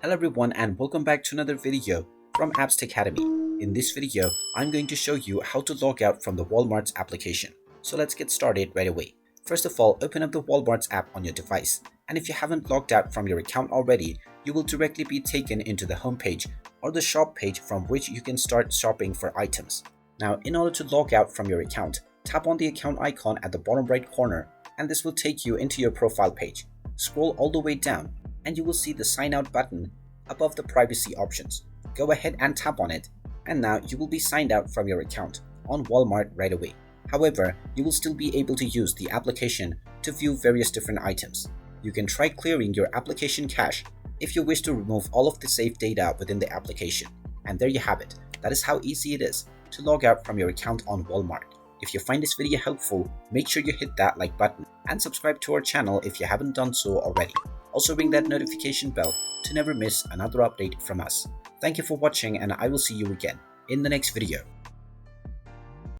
Hello everyone and welcome back to another video from Apps Academy. In this video, I'm going to show you how to log out from the Walmart's application. So let's get started right away. First of all, open up the Walmart's app on your device. And if you haven't logged out from your account already, you will directly be taken into the home page or the shop page from which you can start shopping for items. Now, in order to log out from your account, tap on the account icon at the bottom right corner and this will take you into your profile page. Scroll all the way down and you will see the sign out button above the privacy options. Go ahead and tap on it and now you will be signed out from your account on Walmart right away. However, you will still be able to use the application to view various different items. You can try clearing your application cache if you wish to remove all of the saved data within the application. And there you have it. That is how easy it is to log out from your account on Walmart. If you find this video helpful, make sure you hit that like button and subscribe to our channel if you haven't done so already. Also ring that notification bell to never miss another update from us. Thank you for watching and I will see you again in the next video.